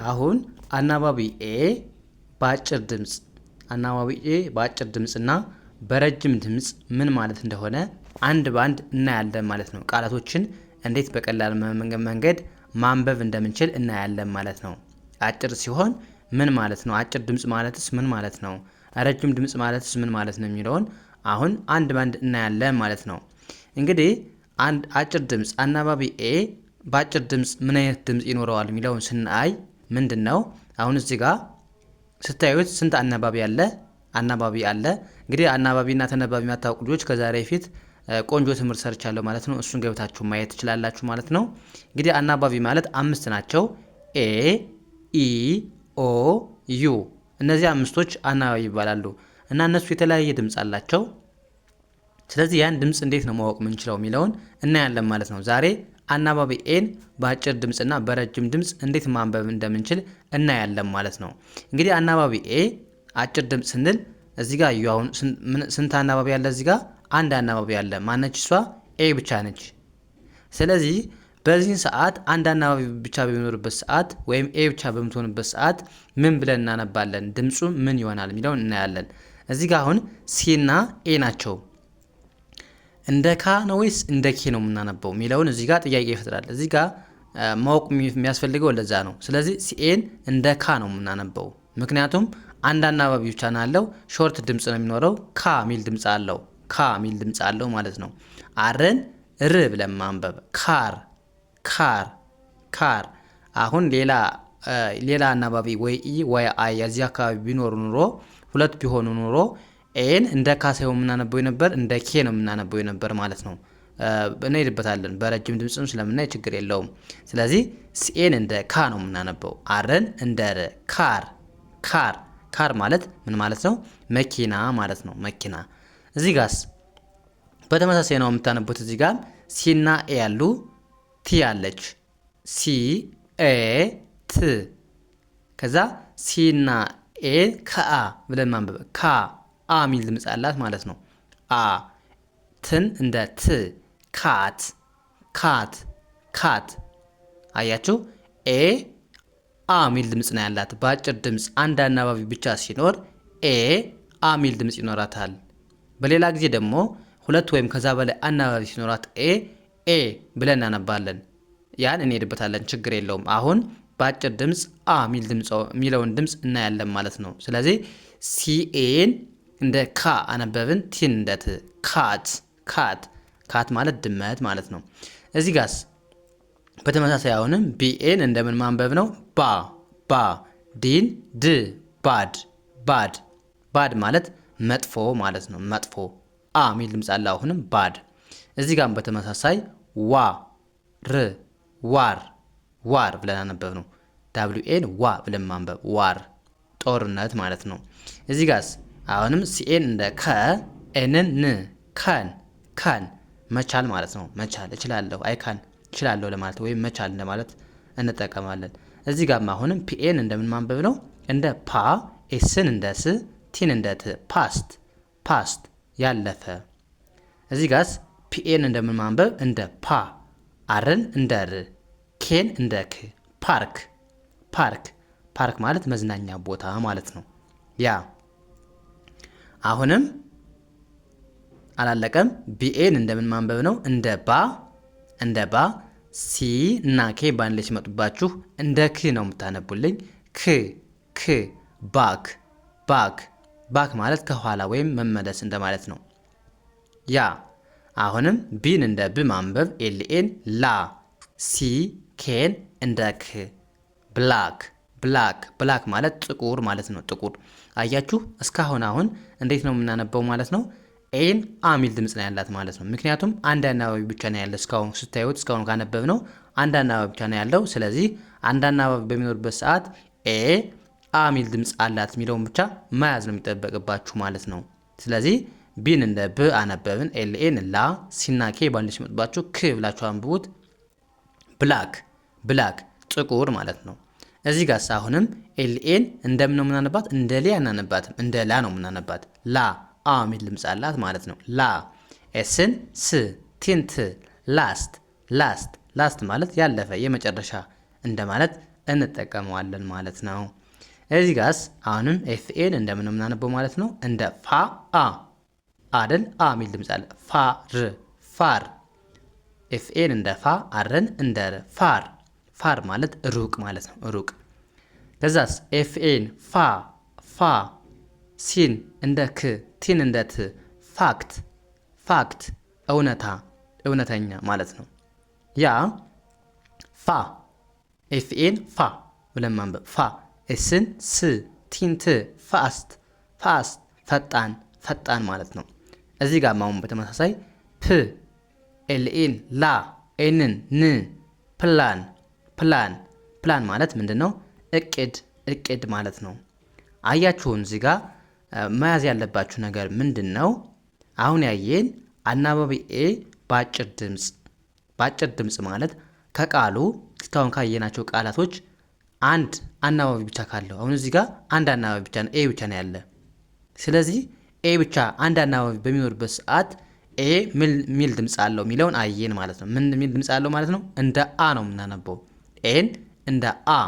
አሁን አናባቢ ኤ በአጭር ድምጽ እና በረጅም ድምጽ ምን ማለት እንደሆነ አንድ ባንድ እናያለን ማለት ነው። ቃላቶችን እንዴት በቀላል መንገድ ማንበብ እንደምንችል እናያለን ማለት ነው። አጭር ሲሆን ምን ማለት ነው? አጭር ድምጽ ማለትስ ምን ማለት ነው? ረጅም ድምጽ ማለትስ ምን ማለት ነው የሚለውን አሁን አንድ ባንድ እናያለን ማለት ነው። እንግዲህ አንድ አጭር ድምጽ አናባቢ ኤ በአጭር ድምጽ ምን አይነት ድምጽ ይኖረዋል የሚለውን ስናይ ምንድነው? አሁን እዚህ ጋር ስታዩት ስንት አናባቢ አለ? እንግዲህ አናባቢና ተነባቢ የማታውቁ ልጆች ከዛሬ ፊት ቆንጆ ትምህርት ሰርቻለሁ ማለት ነው። እሱን ገብታችሁ ማየት ትችላላችሁ ማለት ነው። እንግዲህ አናባቢ ማለት 5 ናቸው። ኤ ኢ ኦ ዩ እነዚህ አምስቶች አናባቢ ይባላሉ እና እነሱ የተለያየ ድምጽ አላቸው። ስለዚህ ያን ድምጽ እንዴት ነው ማወቅ የምንችለው የሚለውን እናያለን ማለት ነው። ዛሬ አናባቢ ኤን በአጭር ድምጽና በረጅም ድምጽ እንዴት ማንበብ እንደምንችል እናያለን ማለት ነው። እንግዲህ አናባቢ ኤ አጭር ድምጽ ስንል እዚህ ጋር አሁን ስንት አናባቢ አለ? እዚህ ጋር አንድ አናባቢ አለ። ማነች እሷ? ኤ ብቻ ነች። ስለዚህ በዚህ ሰዓት አንድ አናባቢ ብቻ በሚኖርበት ሰዓት ወይም ኤ ብቻ በምትሆንበት ሰዓት ምን ብለን እናነባለን? ድምጹ ምን ይሆናል የሚለውን እናያለን። እዚህ ጋር አሁን ሲና ኤ ናቸው። እንደ ካ ነው ወይስ እንደ ኬ ነው የምናነበው የሚለውን እዚህ ጋር ጥያቄ ይፈጥራል። እዚህ ጋር ማወቅ የሚያስፈልገው ለዛ ነው። ስለዚህ ሲኤን እንደ ካ ነው የምናነበው፣ ምክንያቱም አንድ አናባቢ ብቻ ነው ያለው። ሾርት ድምጽ ነው የሚኖረው። ካ ሚል ድምጽ አለው ማለት ነው። አረን ር ብለን ማንበብ ካር። አሁን ሌላ አናባቢ ወይ ኢ ወይ አይ የዚህ አካባቢ ቢኖር ኑሮ ሁለት ቢሆኑ ኑሮ ኤን እንደ ካ ሳይሆን የምናነበው ነበር፣ እንደ ኬ ነው የምናነበው ነበር ማለት ነው። እንሄድበታለን በረጅም ድምጽም ስለምናይ ችግር የለውም። ስለዚህ ሲኤን እንደ ካ ነው የምናነበው፣ አረን እንደ ር። ካር ማለት ምን ማለት ነው? መኪና ማለት ነው። መኪና። እዚህ ጋርስ በተመሳሳይ ነው የምታነቡት። እዚህ ጋር ሲና ኤ ያሉ፣ ቲ ያለች፣ ሲ ኤ ት። ከዛ ሲና ኤ ከአ ብለን ማንበብ፣ አ ሚል ድምጽ አላት ማለት ነው። ትን እንደ ት፣ ካት። አያችሁ? ኤ አ ሚል ድምጽ ነው ያላት። በአጭር ድምጽ አንድ አናባቢ ብቻ ሲኖር ኤ አ ሚል ድምጽ ይኖራታል። በሌላ ጊዜ ደግሞ ሁለት ወይም ከዛ በላይ አናባቢ ሲኖራት ኤ ብለን እናነባለን። ያን እንሄድበታለን፣ ችግር የለውም። አሁን በአጭር ድምጽ አ ሚለውን ድምጽ እናያለን ማለት ነው። ስለዚህ ሲኤን እንደ ካ አነበብን፣ ቲን እንደ ት። ካት ማለት ድመት ማለት ነው። እዚህ ጋርስ በተመሳሳይ አሁንም ቢኤን እንደምን ማንበብ ነው? ዲን ድ ባድ ማለት መጥፎ ማለት ነው። መጥፎ አ ሚል ድምጽ አለ። አሁንም ባድ። እዚህ ጋርም በተመሳሳይ ዋር ብለን አነበብ ነው። ዳብሊውኤን ዋ ብለን ማንበብ፣ ዋር ጦርነት ማለት ነው። እዚህ ጋርስ አሁንም ሲኤን እንደ ከ፣ ኤንን ን፣ ካን መቻል ማለት ነው። መቻል እችላለሁ፣ አይካን እችላለሁ ለማለት ወይም መቻል እንደማለት እንጠቀማለን። እዚህ ጋርም አሁንም ፒኤን እንደምን ማንበብ ነው? እንደ ፓ፣ ኤስን እንደ ስ፣ ቲን እንደ ት። ፓስት ያለፈ። እዚህ ጋርስ ፒኤን እንደምን ማንበብ? እንደ ፓ፣ አርን እንደ ር፣ ኬን እንደ ክ። ፓርክ ማለት መዝናኛ ቦታ ማለት ነው። ያ አሁንም አላለቀም። ቢኤን እንደምን ማንበብ ነው? እንደ ባ። ሲ እና ኬ ባንድ ላይ ሲመጡባችሁ እንደ ክ ነው የምታነቡልኝ። ክ ባክ ማለት ከኋላ ወይም መመለስ እንደማለት ነው። ያ አሁንም ቢን እንደ ብ ማንበብ፣ ኤልኤን ላ። ሲ ኬን እንደ ክ። ብላክ ማለት ጥቁር ማለት ነው። ጥቁር። አያችሁ? እስካሁን አሁን እንዴት ነው የምናነበው ማለት ነው? ኤን አ ሚል ድምጽ ነው ያላት ማለት ነው። ምክንያቱም አንድ አናባቢ ብቻ ነው ያለው። እስካሁን ስታዩት፣ እስካሁን ካነበብ ነው አንድ አናባቢ ብቻ ነው ያለው። ስለዚህ አንድ አናባቢ በሚኖርበት ሰዓት ኤ አ ሚል ድምጽ አላት የሚለውን ብቻ መያዝ ነው የሚጠበቅባችሁ ማለት ነው። ስለዚህ ቢን እንደ ብ አነበብን፣ ኤልኤን ላ፣ ሲና ኬ ባንድ ሲመጡባችሁ ክ ብላችሁ አንብቡት። ብላክ ጥቁር ማለት ነው። እዚህ ጋር አሁንም ኤልኤን እንደምን ነው የምናነባት? እንደ ሌ አናነባትም፣ እንደ ላ ነው የምናነባት። ላ አ ሚል ድምጽ አላት ማለት ነው። ላ። ኤስን ስ፣ ቲን ት። ላስት ማለት ያለፈ የመጨረሻ እንደማለት እንጠቀመዋለን ማለት ነው። እዚህ ጋርስ አሁንም ኤፍኤን እንደምን ነው የምናነበው ማለት ነው? እንደ ፋ አ አይደል? አ የሚል ድምፅ አለ። ፋር ፋር። ኤፍኤን እንደ ፋ፣ አርን እንደ ር። ፋር ፋር ማለት ሩቅ ማለት ነው፣ ሩቅ። ከዛስ ኤፍኤን ፋ ፋ። ሲን እንደ ክ፣ ቲን እንደ ት። ፋክት ፋክት፣ እውነታ እውነተኛ ማለት ነው። ያ ፋ ኤፍኤን ፋ ብለን ማንበብ ፋ። ኤስን ስ፣ ቲን ት። ፋስት ፋስት፣ ፈጣን ፈጣን ማለት ነው። እዚህ ጋር ማሁን በተመሳሳይ ፕ ኤልኤን ላ፣ ኤንን ን። ፕላን ፕላን ፕላን ማለት ምንድን ነው? እቅድ እቅድ ማለት ነው። አያችሁን? እዚህ ጋር መያዝ ያለባችሁ ነገር ምንድን ነው? አሁን ያየን አናባቢ ኤ በአጭር ድምፅ። በአጭር ድምፅ ማለት ከቃሉ እስካሁን ካየናቸው ቃላቶች አንድ አናባቢ ብቻ ካለው፣ አሁን እዚህ ጋር አንድ አናባቢ ብቻ ነው፣ ኤ ብቻ ነው ያለ። ስለዚህ ኤ ብቻ አንድ አናባቢ በሚኖርበት ሰዓት ኤ ሚል ድምፅ አለው የሚለውን አየን ማለት ነው። ምን ሚል ድምፅ አለው ማለት ነው? እንደ አ ነው የምናነበው። ኤን እንደ አ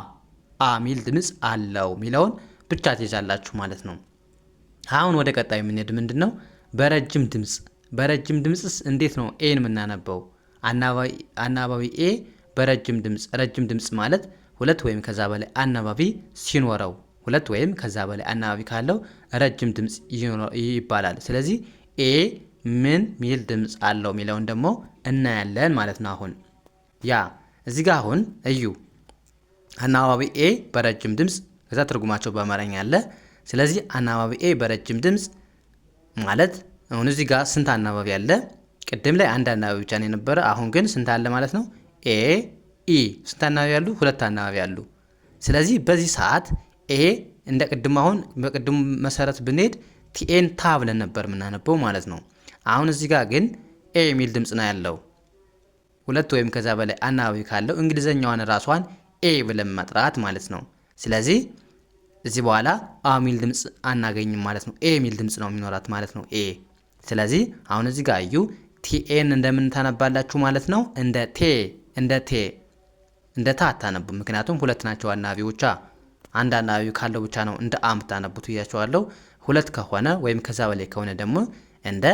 ሚል ድምፅ አለው የሚለውን ብቻ ትይዛላችሁ ማለት ነው። አሁን ወደ ቀጣዩ የምንሄድ ምንድን ነው? በረጅም ድምፅ። በረጅም ድምፅስ እንዴት ነው ኤን የምናነበው? አናባቢ ኤ በረጅም ድምፅ። ረጅም ድምፅ ማለት ሁለት ወይም ከዛ በላይ አናባቢ ሲኖረው፣ ሁለት ወይም ከዛ በላይ አናባቢ ካለው ረጅም ድምፅ ይባላል። ስለዚህ ኤ ምን ሚል ድምፅ አለው የሚለውን ደግሞ እናያለን ማለት ነው። አሁን ያ እዚህ ጋር አሁን እዩ አናባቢ ኤ በረጅም ድምፅ፣ ከዛ ትርጉማቸው በአማርኛ አለ። ስለዚህ አናባቢ ኤ በረጅም ድምፅ ማለት አሁን እዚህ ጋር ስንት አናባቢ አለ? ቅድም ላይ አንድ አናባቢ ብቻ ነው የነበረ። አሁን ግን ስንት አለ ማለት ነው? ኤ ኢ ስንት አናባቢ አሉ? ሁለት አናባቢ አሉ። ስለዚህ በዚህ ሰዓት ኤ እንደ ቅድም አሁን በቅድሙ መሰረት ብንሄድ ቲኤን ታ ብለን ነበር የምናነበው ማለት ነው። አሁን እዚህ ጋር ግን ኤ የሚል ድምፅ ነው ያለው። ሁለት ወይም ከዛ በላይ አናባቢ ካለው እንግሊዘኛዋን ራሷን ኤ ብለን መጥራት ማለት ነው። ስለዚህ እዚህ በኋላ አ ሚል ድምፅ አናገኝም ማለት ነው። ኤ ሚል ድምፅ ነው የሚኖራት ማለት ነው ኤ። ስለዚህ አሁን እዚህ ጋር እዩ ቲኤን እንደምን ታነባላችሁ ማለት ነው? እንደ ቴ እንደ ታ አታነቡ። ምክንያቱም ሁለት ናቸው አናባቢዎቿ። አንድ አናባቢ ካለው ብቻ ነው እንደ አ የምታነቡት እያቸዋለሁ። ሁለት ከሆነ ወይም ከዛ በላይ ከሆነ ደግሞ እንደ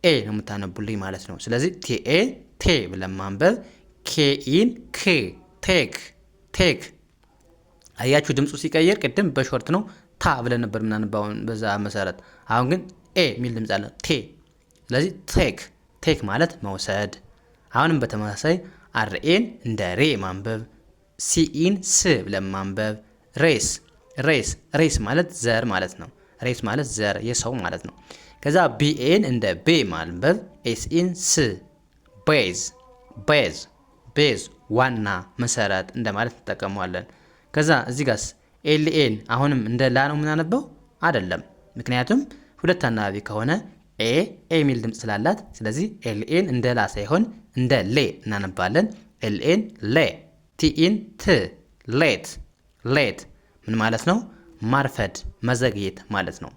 ኤ ነው የምታነቡልኝ ማለት ነው። ስለዚህ ቲኤ ቴ ብለን ማንበብ፣ ኬኢን ክ ቴክ ቴክ። አያችሁ ድምፁ ሲቀየር ቅድም በሾርት ነው ታ ብለን ነበር የምናነባው በዛ መሰረት። አሁን ግን ኤ የሚል ድምፅ አለ ቴ። ስለዚህ ቴክ ቴክ ማለት መውሰድ። አሁንም በተመሳሳይ አርኤን እንደ ሬ ማንበብ፣ ሲኢን ስ ብለን ማንበብ። ሬስ ሬስ ማለት ዘር ማለት ነው። ሬስ ማለት ዘር የሰው ማለት ነው። ከዛ ቢኤን እንደ ቤ ማንበብ፣ ኤስኢን ስ ቤዝ ዋና መሰረት እንደማለት እንጠቀመዋለን። ከዛ እዚህ ጋርስ ኤልኤን አሁንም እንደ ላ ነው የምናነበው አይደለም። ምክንያቱም ሁለት አናባቢ ከሆነ ኤ የሚል ድምፅ ስላላት፣ ስለዚህ ኤልኤን እንደ ላ ሳይሆን እንደ ሌ እናነባለን። ኤልኤን ሌ፣ ቲኢን ት ሌት ምን ማለት ነው? ማርፈድ መዘግየት ማለት ነው።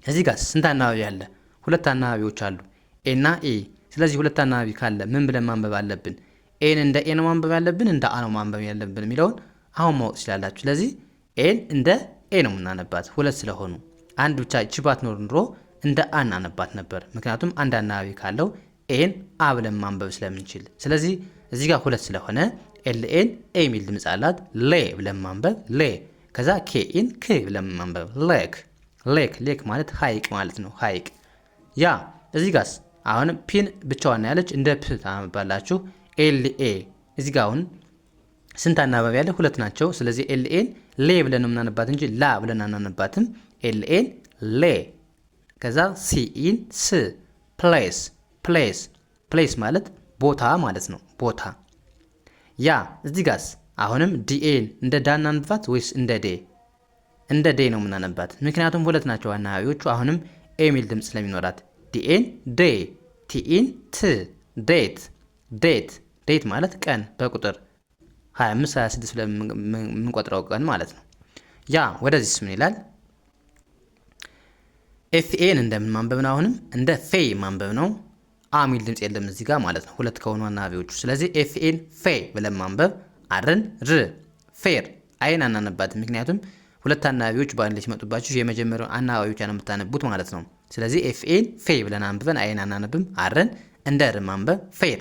እዚህ ጋር ስንት አናባቢ አለ? ሁለት አናባቢዎች አሉ ኤ እና ኢ። ስለዚህ ሁለት አናባቢ ካለ ምን ብለን ማንበብ አለብን? ኤን እንደ ኤ ነው ማንበብ ያለብን እንደ አ ነው ማንበብ ያለብን የሚለውን አሁን ማወቅ ትችላላችሁ። ስለዚህ ኤን እንደ ኤ ነው የምናነባት ሁለት ስለሆኑ። አንድ ብቻ ችባት ኖሮ እንደ አ እናነባት ነበር። ምክንያቱም አንድ አናባቢ ካለው ኤን አ ብለን ማንበብ ስለምንችል። ስለዚህ እዚህ ጋር ሁለት ስለሆነ ኤልኤን ኤ የሚል ድምፅ አላት። ሌ ብለን ማንበብ ሌ። ከዛ ኬኢን ክ ብለን ማንበብ ሌክ ማለት ሐይቅ ማለት ነው። ሐይቅ ያ እዚህ ጋርስ አሁን ፒን ብቻዋን ያለች እንደ ፕ ታነባላችሁ። ኤልኤ እዚህ ጋር አሁን ስንት አናባቢ ያለ? ሁለት ናቸው። ስለዚህ ኤልኤን ሌ ብለን ነው የምናነባት እንጂ ላ ብለን አናነባትም። ኤልኤን ሌ። ከዛ ሲኢን ስ ፕሌስ ማለት ቦታ ማለት ነው። ቦታ ያ እዚህ ጋርስ አሁንም ዲኤን እንደ ዳ እናነባት ወይስ እንደ ዴ? እንደ ዴ ነው የምናነባት። ምክንያቱም ሁለት ናቸው አናባቢዎቹ። አሁንም ኤ ሚል ድምፅ ስለሚኖራት ዲኤን ዴ፣ ቲኢን ት ዴት ማለት ቀን በቁጥር 25 26 ብለን የምንቆጥረው ቀን ማለት ነው። ያ ወደዚህ ምን ይላል? ኤፍኤን እንደምን ማንበብ ነው? አሁንም እንደ ፌ ማንበብ ነው። አ ሚል ድምፅ የለም እዚህ ጋር ማለት ነው፣ ሁለት ከሆኑ አናባቢዎቹ። ስለዚህ ኤፍኤን ፌ ብለን ማንበብ፣ አርን ር ፌር አይን አናነባትም፣ ምክንያቱም ሁለት አናባቢዎች በአንድ ላይ ሲመጡባችሁ የመጀመሪያው አናባቢ ብቻ ነው የምታነቡት ማለት ነው። ስለዚህ ኤፍኤን ፌ ብለን አንብበን አይን አናነብም። አረን እንደ ር ማንበብ ፌር።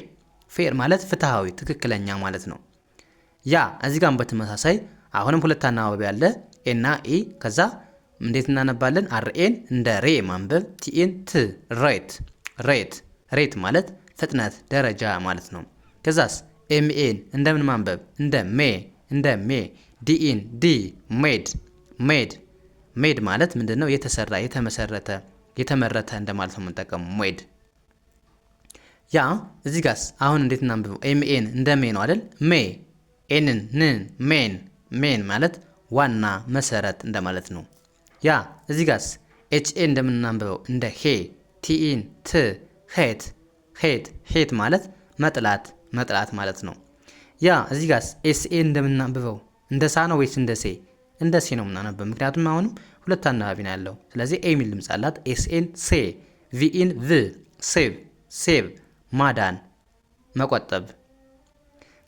ፌር ማለት ፍትሃዊ፣ ትክክለኛ ማለት ነው። ያ እዚህ ጋር በተመሳሳይ አሁንም ሁለት አናባቢ አለ ኤና ኢ። ከዛ እንዴት እናነባለን? አርኤን እንደ ሬ ማንበብ፣ ቲኤን ት ሬት ሬት ሬት ማለት ፍጥነት፣ ደረጃ ማለት ነው። ከዛስ ኤምኤን እንደምን ማንበብ? እንደ ሜ ዲኢን ዲ ሜድ ሜድ ሜድ ማለት ምንድነው? የተሰራ፣ የተመሰረተ፣ የተመረተ እንደማለት ነው የምንጠቀመው ሜድ። ያ እዚህ ጋርስ አሁን እንዴት እናንብበው? ኤምኤን እንደ ሜ ነው አይደል? ሜ ኤንን ንን ሜን ማለት ዋና መሰረት እንደማለት ነው። ያ እዚህ ጋርስ ኤችኤን እንደምናንብበው እንደ ሄ ቲኢን ት ሄት ማለት መጥላት ማለት ነው። ያ እዚህ ጋርስ ኤስኤን እንደምናንብበው እንደ ሳ ነው ወይስ እንደ ሴ? እንደ ሴ ነው የምናነበው፣ ምክንያቱም አሁንም ሁለት አናባቢ ነው ያለው። ስለዚህ ኤ የሚል ድምፅ አላት። ኤስኤን ሴ፣ ቪኢን ቭ ሴቭ ማዳን፣ መቆጠብ።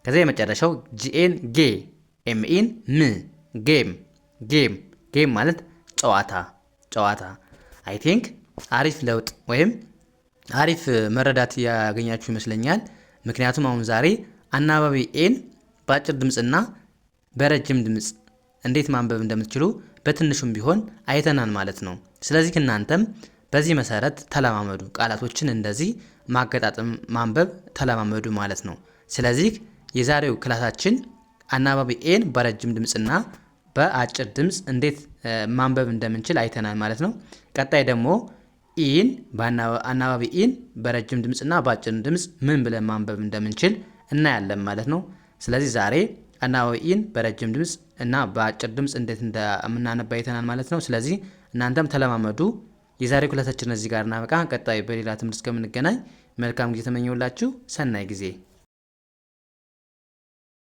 ከዚያ የመጨረሻው ጂኤን ጌ፣ ኤምኢን ም ጌም ማለት ጨዋታ። አይ ቲንክ አሪፍ ለውጥ ወይም አሪፍ መረዳት ያገኛችሁ ይመስለኛል። ምክንያቱም አሁን ዛሬ አናባቢ ኤን በአጭር ድምፅና በረጅም ድምፅ እንዴት ማንበብ እንደምትችሉ በትንሹም ቢሆን አይተናል ማለት ነው። ስለዚህ እናንተም በዚህ መሰረት ተለማመዱ። ቃላቶችን እንደዚህ ማገጣጠም ማንበብ ተለማመዱ ማለት ነው። ስለዚህ የዛሬው ክላሳችን አናባቢ ኤን በረጅም ድምፅና በአጭር ድምፅ እንዴት ማንበብ እንደምንችል አይተናል ማለት ነው። ቀጣይ ደግሞ ኢን አናባቢ ኢን በረጅም ድምፅና በአጭር ድምፅ ምን ብለን ማንበብ እንደምንችል እናያለን ማለት ነው። ስለዚህ ዛሬ አናባቢ ኢን በረጅም ድምፅ እና በአጭር ድምፅ እንዴት እንደምናነብ አይተናል ማለት ነው። ስለዚህ እናንተም ተለማመዱ። የዛሬው ክላሳችን እዚህ ጋር እናበቃ። ቀጣይ በሌላ ትምህርት እስከምንገናኝ መልካም ጊዜ ተመኘውላችሁ። ሰናይ ጊዜ